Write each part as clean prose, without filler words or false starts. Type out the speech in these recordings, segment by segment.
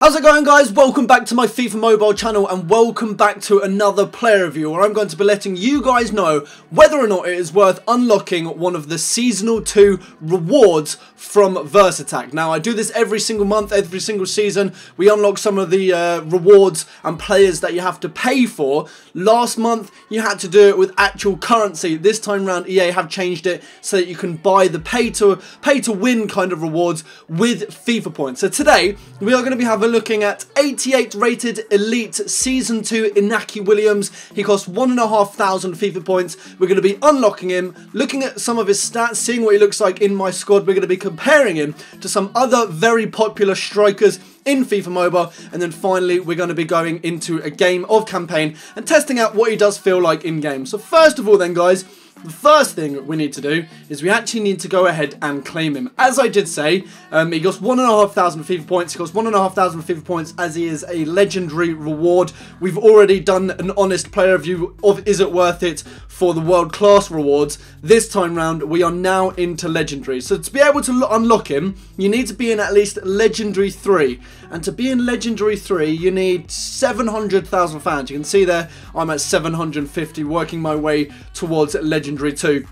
How's it going, guys? Welcome back to my FIFA Mobile channel and welcome back to another player review where I'm going to be letting you guys know whether or not it is worth unlocking one of the Seasonal 2 rewards from VersaTac. Now, I do this every single month, every single season. We unlock some of the rewards and players that you have to pay for. Last month, you had to do it with actual currency. This time round, EA have changed it so that you can buy the pay to win kind of rewards with FIFA points. So today, we are going to be having looking at 88 rated elite season 2 Inaki Williams. He costs 1,500 FIFA points. We're going to be unlocking him, looking at some of his stats, seeing what he looks like in my squad. We're going to be comparing him to some other very popular strikers in FIFA Mobile, and then finally we're going to be going into a game of campaign and testing out what he does feel like in game. So first of all then, guys, the first thing we need to do is we actually need to go ahead and claim him. As I did say, he costs 1,500 FIFA points. He costs 1,500 FIFA points as he is a legendary reward. We've already done an honest player review of Is It Worth It for the world class rewards. This time round, we are now into legendary. So to be able to unlock him, you need to be in at least legendary 3. And to be in legendary 3, you need 700,000 fans. You can see there, I'm at 750, working my way towards legendary 2.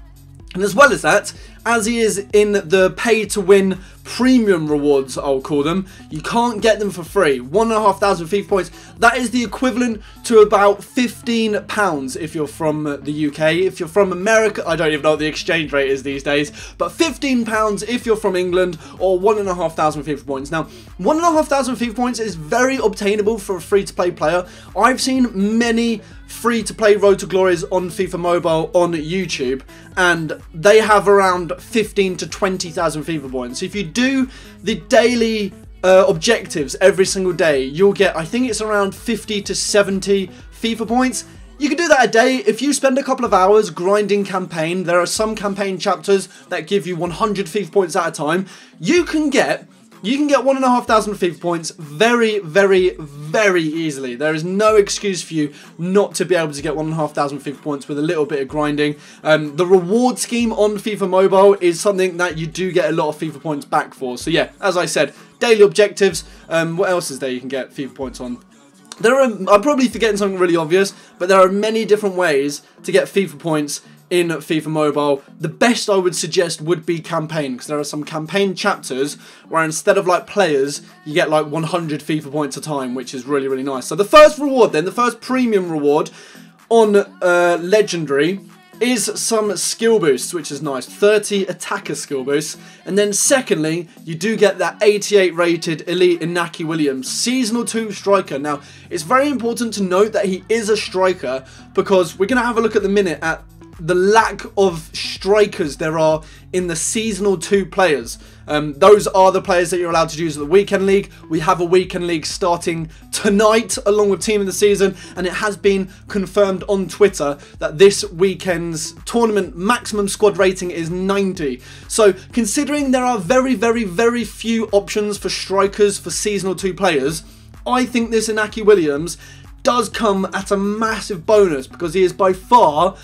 And as well as that, as he is in the pay-to-win premium rewards, I'll call them, you can't get them for free. 1,500 FIFA points, that is the equivalent to about £15 if you're from the UK. If you're from America, I don't even know what the exchange rate is these days, but £15 if you're from England, or 1,500 FIFA points. Now, 1,500 FIFA points is very obtainable for a free-to-play player. I've seen many free-to-play Road to Glories on FIFA Mobile on YouTube, and they have around 15 to 20,000 FIFA points. So if you do the daily objectives every single day, you'll get, I think it's around 50 to 70 FIFA points. You can do that a day if you spend a couple of hours grinding campaign. There are some campaign chapters that give you 100 FIFA points at a time. You can get 1,500 FIFA points very, very, very easily. There is no excuse for you not to be able to get 1,500 FIFA points with a little bit of grinding. The reward scheme on FIFA Mobile is something that you do get a lot of FIFA points back for. So yeah, as I said, daily objectives. What else is there you can get FIFA points on? I'm probably forgetting something really obvious, but there are many different ways to get FIFA points in FIFA Mobile. The best I would suggest would be campaign, because there are some campaign chapters where instead of like players, you get like 100 FIFA points a time, which is really, really nice. So the first reward then, the first premium reward on Legendary is some skill boosts, which is nice. 30 attacker skill boosts. And then secondly, you do get that 88 rated elite Inaki Williams, seasonal 2 striker. Now, it's very important to note that he is a striker, because we're going to have a look at the minute at the lack of strikers there are in the seasonal 2 players. Those are the players that you're allowed to use at the weekend league. We have a weekend league starting tonight along with team of the season, and it has been confirmed on Twitter that this weekend's tournament maximum squad rating is 90. So considering there are very, very, very few options for strikers for seasonal 2 players, I think this Inaki Williams does come at a massive bonus, because he is by far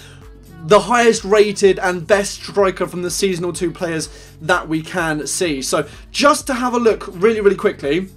the highest rated and best striker from the seasonal 2 players that we can see. So just to have a look really, really quickly,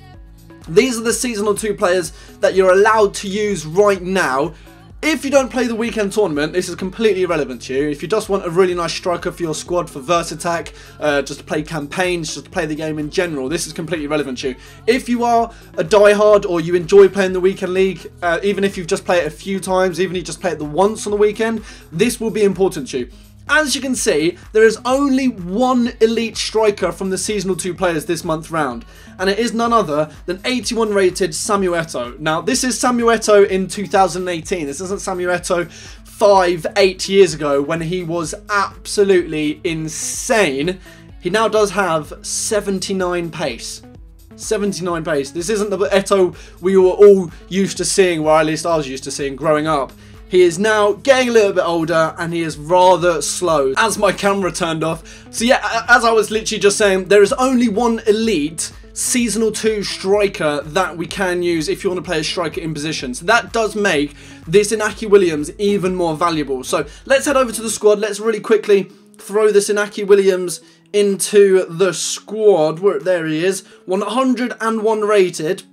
these are the seasonal 2 players that you're allowed to use right now. If you don't play the weekend tournament, this is completely irrelevant to you. If you just want a really nice striker for your squad for VersaTac, just to play campaigns, just to play the game in general, this is completely irrelevant to you. If you are a diehard or you enjoy playing the weekend league, even if you've just played it a few times, even if you just play it the once on the weekend, this will be important to you. As you can see, there is only one elite striker from the seasonal 2 players this month round, and it is none other than 81 rated Samuel Eto'o. Now, this is Samuel Eto'o in 2018. This isn't Samuel Eto'o 5-8 years ago when he was absolutely insane. He now does have 79 pace. 79 pace. This isn't the Eto'o we were all used to seeing, or at least I was used to seeing growing up. He is now getting a little bit older, and he is rather slow as my camera turned off. So yeah, as I was literally just saying, there is only one elite seasonal 2 striker that we can use if you want to play a striker in position. So that does make this Inaki Williams even more valuable. So let's head over to the squad. Let's really quickly throw this Inaki Williams into the squad. There he is, 101 rated.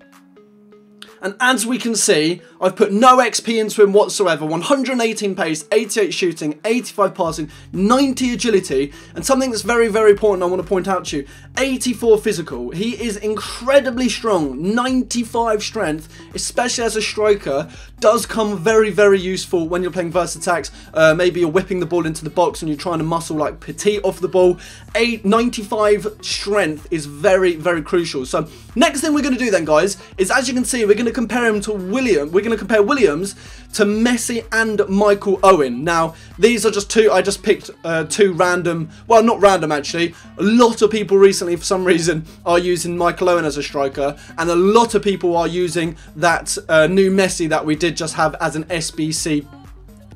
And as we can see, I've put no XP into him whatsoever. 118 pace, 88 shooting, 85 passing, 90 agility, and something that's very, very important I want to point out to you, 84 physical. He is incredibly strong, 95 strength, especially as a striker, does come very, very useful when you're playing verse attacks. Maybe you're whipping the ball into the box and you're trying to muscle like Petit off the ball. 95 strength is very, very crucial. So next thing we're going to do then, guys, is as you can see, we're going to compare him to William. We're going to compare Williams to Messi and Michael Owen. Now, these are just two. I just picked two random, well, not random actually. A lot of people recently, for some reason, are using Michael Owen as a striker, and a lot of people are using that new Messi that we did just have as an SBC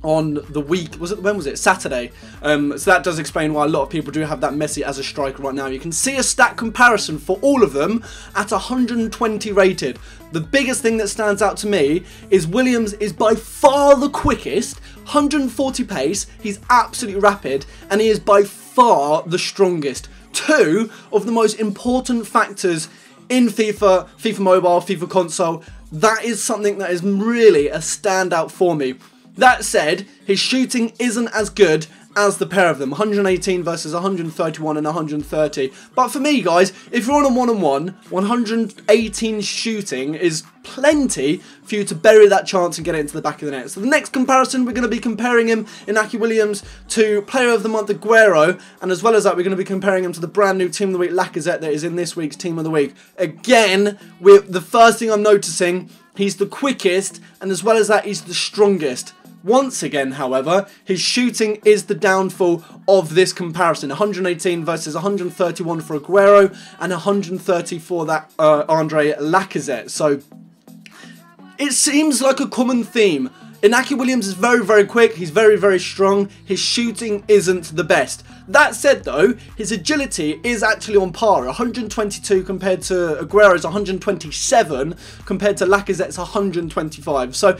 on the week, when was it? Saturday. So that does explain why a lot of people do have that Messi as a striker right now. You can see a stat comparison for all of them at 120 rated. The biggest thing that stands out to me is Williams is by far the quickest, 140 pace, he's absolutely rapid, and he is by far the strongest. Two of the most important factors in FIFA, FIFA Mobile, FIFA Console. That is something that is really a standout for me. That said, his shooting isn't as good as the pair of them, 118 versus 131 and 130. But for me, guys, if you're on a one-on-one, 118 shooting is plenty for you to bury that chance and get it into the back of the net. So the next comparison, we're going to be comparing him, Inaki Williams, to Player of the Month Aguero, and as well as that, we're going to be comparing him to the brand new Team of the Week Lacazette that is in this week's Team of the Week. Again, the first thing I'm noticing, he's the quickest, and as well as that, he's the strongest. Once again, however, his shooting is the downfall of this comparison. 118 versus 131 for Aguero and 130 for that Andre Lacazette. So it seems like a common theme. Inaki Williams is very, very quick. He's very, very strong. His shooting isn't the best. That said, though, his agility is actually on par. 122 compared to Aguero's 127 compared to Lacazette's 125. So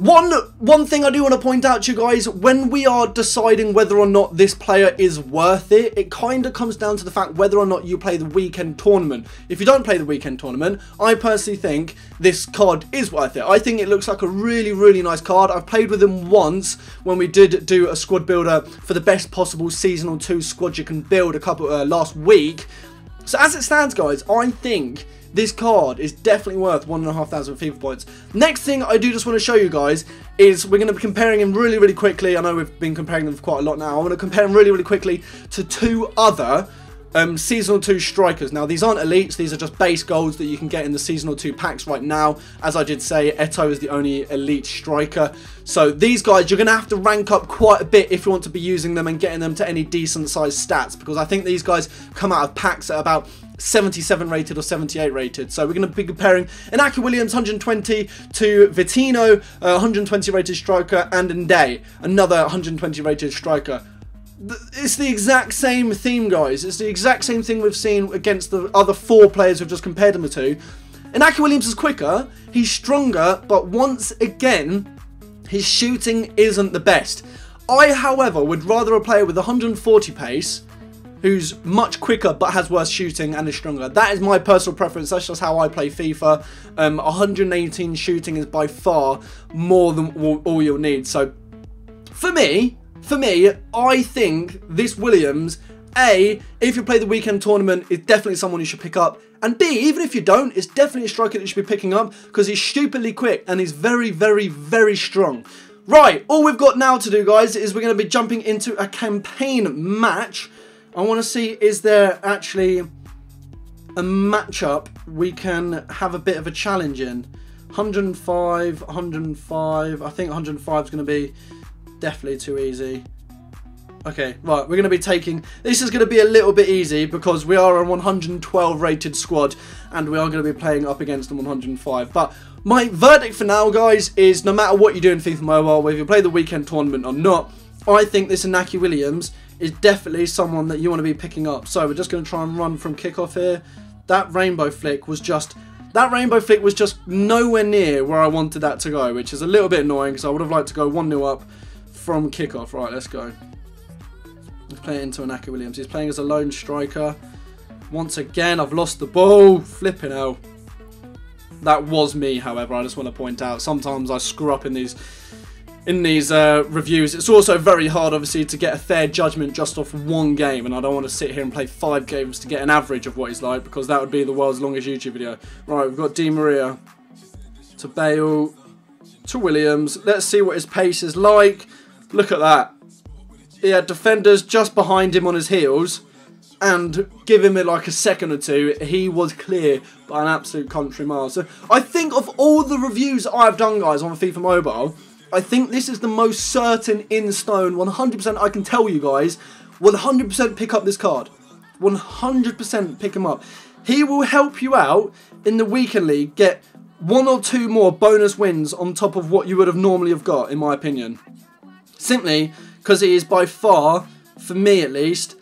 One thing I do want to point out to you guys, when we are deciding whether or not this player is worth it, it kind of comes down to the fact whether or not you play the weekend tournament. If you don't play the weekend tournament, I personally think this card is worth it. I think it looks like a really, really nice card. I've played with him once when we did do a squad builder for the best possible seasonal 2 squad you can build last week. So as it stands, guys, I think this card is definitely worth 1,500 FIFA points. Next thing I do just want to show you guys is we're going to be comparing him really, really quickly. I know we've been comparing them for quite a lot now. I want to compare him really, really quickly to two other Seasonal 2 strikers. Now, these aren't elites. These are just base golds that you can get in the Seasonal 2 packs right now. As I did say, Eto'o is the only elite striker. So these guys, you're going to have to rank up quite a bit if you want to be using them and getting them to any decent sized stats, because I think these guys come out of packs at about 77 rated or 78 rated. So we're going to be comparing Inaki Williams 120 to Vitinho, 120 rated striker, and Ndeye, another 120 rated striker. It's the exact same theme, guys. It's the exact same thing we've seen against the other 4 players we've just compared them to. Inaki Williams is quicker, he's stronger, but once again, his shooting isn't the best. I, however, would rather a player with 140 pace who's much quicker but has worse shooting and is stronger. That is my personal preference. That's just how I play FIFA. 118 shooting is by far more than all you'll need. So for me, I think this Williams, A, if you play the weekend tournament, is definitely someone you should pick up. And B, even if you don't, it's definitely a striker that you should be picking up because he's stupidly quick and he's very, very, very strong. Right, all we've got now to do, guys, is we're going to be jumping into a campaign match. I want to see, is there actually a matchup we can have a bit of a challenge in? 105, 105. I think 105 is going to be definitely too easy. Okay, right, we're going to be taking... This is going to be a little bit easy because we are a 112 rated squad and we are going to be playing up against them 105. But my verdict for now, guys, is no matter what you do in FIFA Mobile, whether you play the weekend tournament or not, I think this Inaki Williams is definitely someone that you want to be picking up. So we're just going to try and run from kickoff here. That rainbow flick was just nowhere near where I wanted that to go, which is a little bit annoying because I would have liked to go 1-0 up from kickoff. Right, let's go. Let's play it into Inaki Williams. He's playing as a lone striker. Once again, I've lost the ball. Flipping hell. That was me, however. I just want to point out, sometimes I screw up in these reviews. It's also very hard, obviously, to get a fair judgment just off one game, and I don't want to sit here and play 5 games to get an average of what he's like, because that would be the world's longest YouTube video. Right, we've got Di Maria to Bale to Williams. Let's see what his pace is like. Look at that. He had defenders just behind him on his heels, and give him like a second or two, he was clear by an absolute country mile. So I think of all the reviews I've done, guys, on FIFA Mobile, I think this is the most certain in stone. 100% I can tell you guys, 100% pick up this card. 100% pick him up. He will help you out in the weekend league, get 1 or 2 more bonus wins on top of what you would have normally have got, in my opinion. Simply because he is by far, for me at least,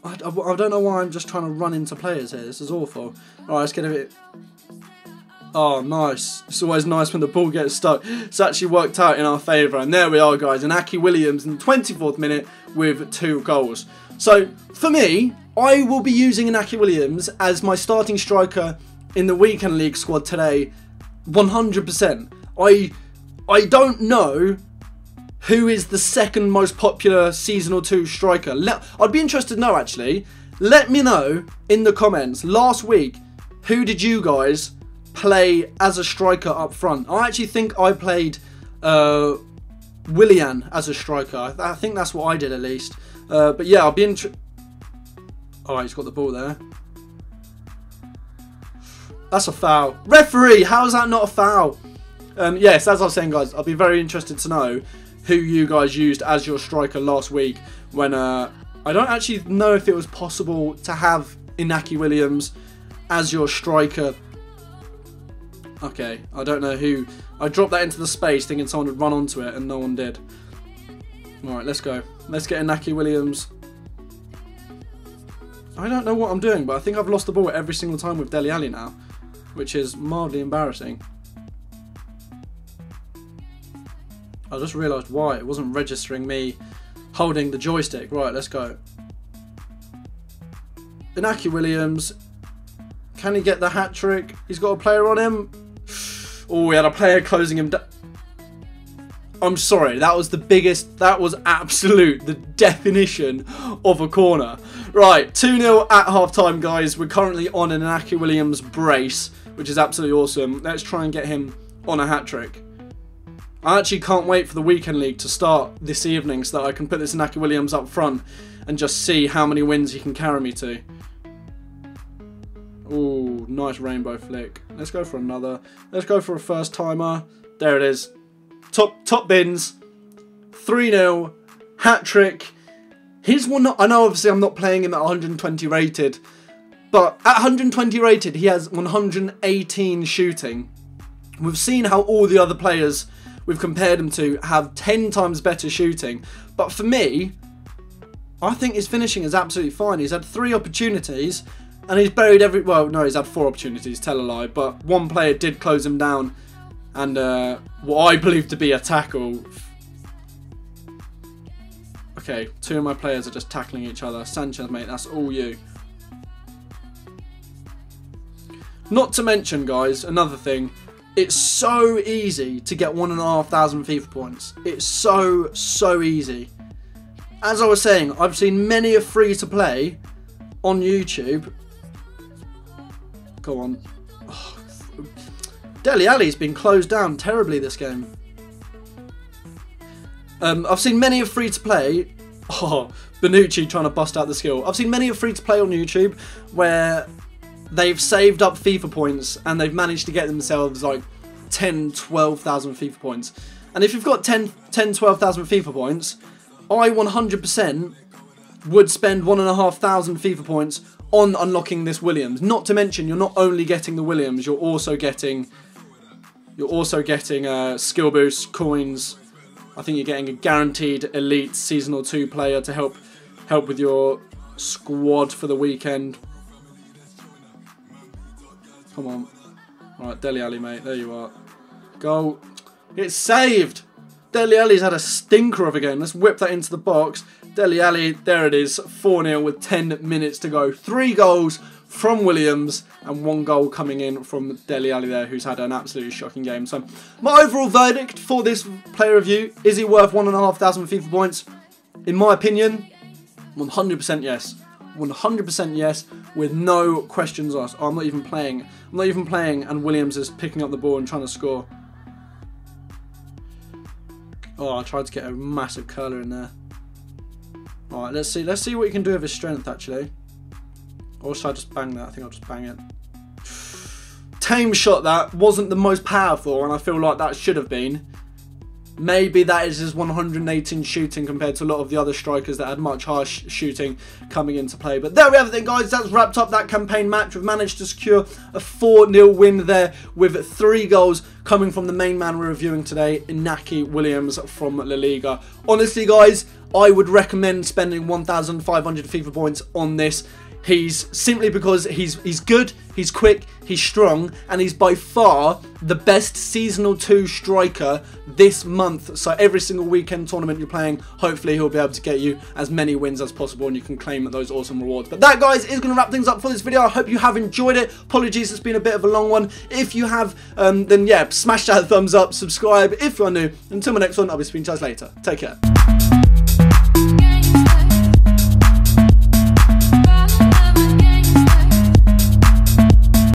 I don't know why I'm just trying to run into players here. This is awful. Alright, let's get a bit... Oh, nice. It's always nice when the ball gets stuck. It's actually worked out in our favour. And there we are, guys. Inaki Williams in the 24th minute with 2 goals. So, for me, I will be using Inaki Williams as my starting striker in the weekend league squad today. 100%. I don't know who is the second most popular Season 2 striker. I'd be interested to know, actually. Let me know in the comments. Last week, who did you guys play as a striker up front? I actually think I played Willian as a striker. I think that's what I did, at least. But yeah, I'll be interested. Alright, he's got the ball there. That's a foul. Referee, how is that not a foul? Yes, as I was saying, guys, I'll be very interested to know who you guys used as your striker last week when I don't actually know if it was possible to have Inaki Williams as your striker. Okay, I don't know who. I dropped that into the space thinking someone would run onto it and no one did. Alright, let's go. Let's get Inaki Williams. I don't know what I'm doing, but I think I've lost the ball every single time with Dele Alli now, which is mildly embarrassing. I just realised why. It wasn't registering me holding the joystick. Right, let's go. Inaki Williams. Can he get the hat-trick? He's got a player on him. Oh, he had a player closing him down. I'm sorry, that was the biggest, that was absolute, the definition of a corner. Right, 2-0 at half-time, guys. We're currently on an Inaki Williams brace, which is absolutely awesome. Let's try and get him on a hat-trick. I actually can't wait for the weekend league to start this evening so that I can put this Inaki Williams up front and just see how many wins he can carry me to. Ooh, nice rainbow flick. Let's go for another. Let's go for a first timer. There it is. Top bins. 3-0. Hat trick. Here's one. I know obviously I'm not playing him at 120 rated, but at 120 rated he has 118 shooting. We've seen how all the other players we've compared him to have 10 times better shooting. But for me, I think his finishing is absolutely fine. He's had 3 opportunities and he's buried every... Well, no, he's had 4 opportunities, tell a lie. But one player did close him down and what I believe to be a tackle. Okay, 2 of my players are just tackling each other. Sanchez, mate, that's all you. Not to mention, guys, another thing. It's so easy to get 1,500 FIFA points. It's so easy. As I was saying, I've seen many a free-to-play on YouTube. Go on. Oh, Dele Alli's been closed down terribly this game. I've seen many a free-to-play. Oh, Bonucci trying to bust out the skill. I've seen many a free-to-play on YouTube where they've saved up FIFA points and they've managed to get themselves like 10,000-12,000 FIFA points. And if you've got 10,000-12,000 FIFA points, I 100% would spend 1,500 FIFA points on unlocking this Williams. Not to mention, you're not only getting the Williams, you're also getting skill boosts, coins. I think you're getting a guaranteed elite Season 2 player to help with your squad for the weekend. Come on. Alright, Dele Alli, mate. There you are. Goal. It's saved! Dele Alli's had a stinker of a game. Let's whip that into the box. Dele Alli, there it is. 4-0 with 10 minutes to go. 3 goals, from Williams and 1 goal coming in from Dele Alli there, who's had an absolutely shocking game. So my overall verdict for this player review, is he worth 1,500 FIFA points? In my opinion, 100% yes. 100% yes, with no questions asked. Oh, I'm not even playing, and Williams is picking up the ball and trying to score. Oh, I tried to get a massive curler in there. Alright, let's see what you can do with his strength, actually. Or should I just bang that? I think I'll just bang it. Tame shot, that wasn't the most powerful, and I feel like that should have been. Maybe that is his 118 shooting compared to a lot of the other strikers that had much higher shooting coming into play. But there we have it then, guys. That's wrapped up that campaign match. We've managed to secure a 4-0 win there with 3 goals coming from the main man we're reviewing today, Inaki Williams from La Liga. Honestly, guys, I would recommend spending 1,500 FIFA points on this. He's simply because he's good, he's quick, he's strong, and he's by far the best Seasonal 2 striker this month. So every single weekend tournament you're playing, hopefully he'll be able to get you as many wins as possible and you can claim those awesome rewards. But that, guys, is going to wrap things up for this video. I hope you have enjoyed it. Apologies, it's been a bit of a long one. If you have, then yeah, smash that thumbs up, subscribe if you're new. Until my next one, I'll be speaking to you guys later. Take care.